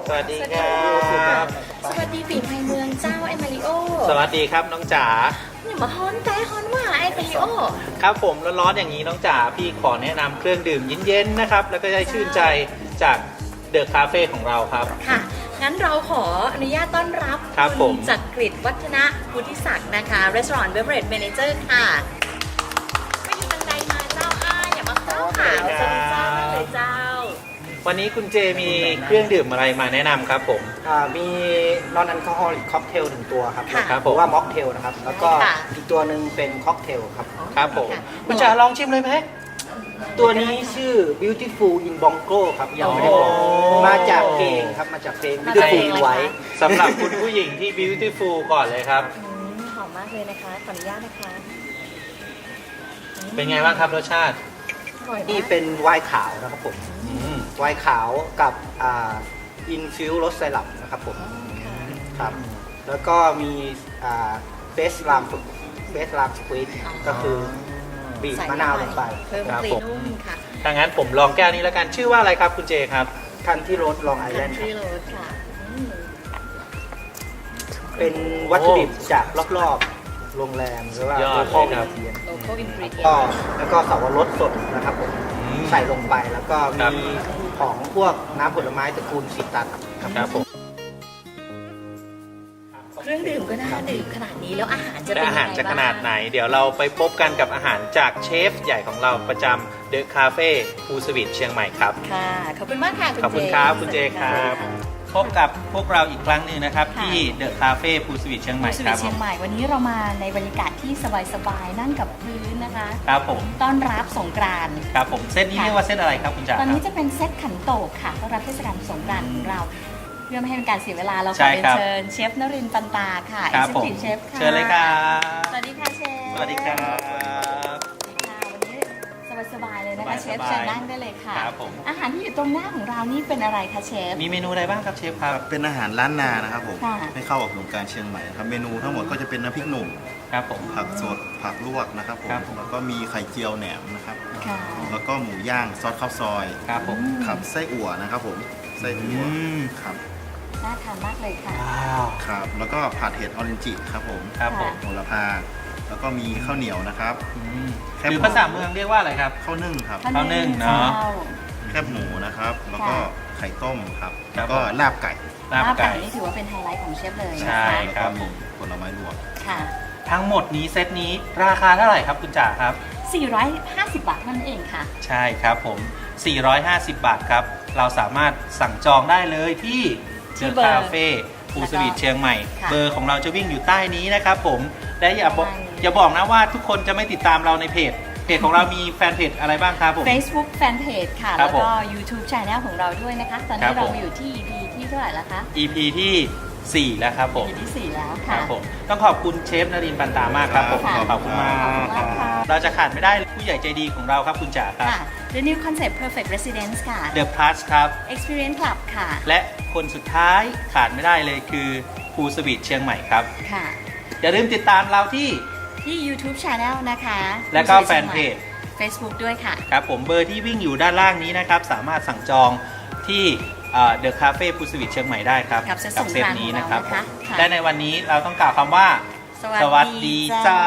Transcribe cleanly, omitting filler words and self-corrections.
สวัสดีครับ สวัสดีปีใหม่เมืองเจ้าไอมาริโอ สวัสดีครับน้องจ๋า เนี่ยมาฮอนแต่ฮอนว่าไอมาริโอ ครับผมร้อนๆอย่างนี้น้องจ๋าพี่ขอแนะนำเครื่องดื่มเย็นๆนะครับแล้วก็ได้ชื่นใจจากเดอะคาเฟ่ของเราครับ ค่ะ งั้นเราขออนุญาตต้อนรับ ครับผม ณจักริดวัฒนะพุทธิศักดิ์นะคะ Restaurant Beverage Manager ค่ะไม่อยู่ทางใดมาเจ้าอย่ามาเข้าขาวสวัสดีเจ้ามากเลยเจ้า วันนี้คุณเจมีเครื่องดื่มอะไรมาแนะนำครับผม มีนอนแอลกอฮอลิกค็อกเทล1ตัวครับ ค่ะ ครับ ห ผ รื ม อว่าม็อกเทลนะครับ แล้วก็ ค่ะ อีกตัวหนึ่งเป็นค็อกเทลครับ ครับผม ค่ะ คุณจ๋าลองชิมเลยไหม ตัวนี้ชื่อ Beautiful in Bongo ครับยังไม่ได้บอก อ๋อ มาจากเพลงครับมาจากเพลง มาจากเพลง Beautiful อะไรคะ ไว้ สำหรับคุณผู้หญิงที่ beautiful ก่อนเลยครับ หอมมากเลยนะคะขออนุญาตนะคะ เป็นไงบ้างครับรสชาติ อร่อยมาก นี่เป็นไวน์ขาวนะครับผม ไวน์ขาวกับอินฟิวรสไซรัปนะครับผม ค่ะ ครับ แล้วก็มีเฟสลามสควีทก็คือบีบมะนาวลงไป เพิ่ม ครับ กลิ่ ผ น ม นุ่มค่ะ ถ้างั้นผมลองแก้วนี้แล้วกันชื่อว่าอะไรครับคุณเจครับ คันที่รสลองไอแลนด์ Country Road ค่ะอืม เป็นวัตถุดิบจากรอบๆโรงแรมหรือว่า สุดยอ โล ด คอล เลยครับ อินเดียน local ingredient ก็แล้วก็สับปะรดสดนะครับผม อืม ใส่ลงไปแล้วก็ ครับ มีของพวกน้ำผลไม้ตระกูลซิตรัสครับ ครับผม เครื่องดื่มก็น่าดื่มขนาดนี้แล้วอาหารจะ และ เป็น อาหาร ยังไง จะข บ้าง นาดไหน เดี๋ยวเราไปพบกันกับอาหารจากเชฟใหญ่ของเราประจำเดอะคาเฟ่ภูสวีทเชียงใหม่ครับ ค่ะ ขอบคุณมากค่ะ คุณเจ ขอบคุณครับคุณเจครับ พบกับพวกเราอีกครั้งหนึ่งนะครับ ค่ะ ที่เดอะคาเฟ่ภูสวีทเชียงใหม่ ภูส ค วี รั ท บ เชียงใหม่วันนี้เรามาในบรรยากาศที่สบายๆนั่งกับพื้นนะคะ ครับผม ต้อนรับสงกรานต์ ครับผมเซตนี้ ค่ะ เรียกว่าเซตอะไรครับคุณจ๋า ตอน ครั นี้ บ จะเป็นเซตขันโตกค่ะต้อนรับเทศกาลสงกรานต์ของเรา เพื่อไม่ให้เป็นการเสียเวลาเราข ใช่ อเรียน ครับ เชิญเชฟนรินทร์ปันตาค่ะ ครับผม Executive Chef ค่ะ เชิญเลยครับ สวัสดีค่ะเชฟ สวัสดีครับ ค่ะวันนี้สบายๆเลยนะคะเชฟ สบายๆ เชิญนั่งได้เลยค่ะ ครับผม อาหารที่อยู่ตรงหน้าของเรานี่เป็นอะไรคะเชฟ มีเมนูอะไรบ้างครับเชฟครับ เป็นอาหารล้านนานะครับผม ค่ะ ให้เข้ากับสงกรารเชียงใหม่ครับเมนูทั้งหมดก็จะเป็นน้ำพริกหนุ่ม ครับผม ผักสดผักลวกนะครับผม ครับผม แล้วก็มีไข่เจียวแหนมนะครับ ค่ะ แล้วก็หมูย่างซอสข้าวซอย ครับผม ครับไส้อั่วนะครับผมไส้อั่ว ม ครับ น่าทานมากเลยค่ะ ว้าว ครับแล้วก็ผัดเห็ดออเรนจิครับผม ครับผม โหระพาแล้วก็มีข้าวเหนียวนะครับ อืม แคบหมู หรือภาษาเมืองเรียกว่าอะไรครับ ข้าวนึ่งครับ ข้าวนึ่งเนอะ แคบหมูนะครับ แล้วก็ ค่ะ ไข่ต้มครับ ครับ แล้วก็ลาบไก่ ลาบ ลาบไก่ ไก่ นี่ถือว่าเป็นไฮไลท์ของเชฟเลย ใช่ นะคะ แล้วก็มีผลไม้รวม ค่ะ ทั้งหมดนี้เซตนี้ราคาเท่าไหร่ครับคุณจ๋าครับ 450 บาทเท่านั้นเองค่ะ ใช่ครับผม 450 บาทครับ เราสามารถสั่งจองได้เลยที่ ที่ เด เบอ อะ ร์ คาเฟ่ภูสวีทเชียงใหม่ ค่ะ เบอร์ของเราจะวิ่งอยู่ใต้นี้นะครับผม และอย่าบอก ได้เลย อย่าบอกนะว่าทุกคนจะไม่ติดตามเราในเพจ เพจของเรามีแฟนเพจอะไรบ้างครับผม Facebook Fanpage ค่ะ ครั แล้ บ ว ผม ก็ YouTube Channel ของเราด้วยนะคะ ตอน ครั นี้ บผม เราอยู่ที่ EP ที่เท่าไหร่แล้วคะ EP ที่ 4 แล้วครับผม EP ที่ 4 แล้ว ค ค่ะ รับผมต้องขอบคุณเชฟนรินทร์ปันตามากครับผม ค่ะ ขอบคุณมาก ขอบคุณมากค่ะ เราจะขาดไม่ได้ผู้ใหญ่ใจดีของเราครับคุณจ๋าครับ ค่ะ The New Concept Perfect Residence ค่ะ The Plus ครับ Experience Club ค่ะ และคนสุดท้ายขาดไม่ได้เลยคือภูสวีทเชียงใหม่ครับ ค่ะ อย่าลืมติดตามเราที่ ที่ YouTube Channel นะคะ และก็แฟนเพจ Facebook ด้วยค่ะ ครับผมเบอร์ที่วิ่งอยู่ด้านล่างนี้นะครับ สามารถสั่งจองที่เดอะคาเฟ่ภูสวีทเชียงใหม่ได้ครับ กับเซต เซตนี้นะครับ สงกรานต์ของเรานะคะค่ะ และในวันนี้เราต้องกล่าวคำว่า สวัสดีเจ้า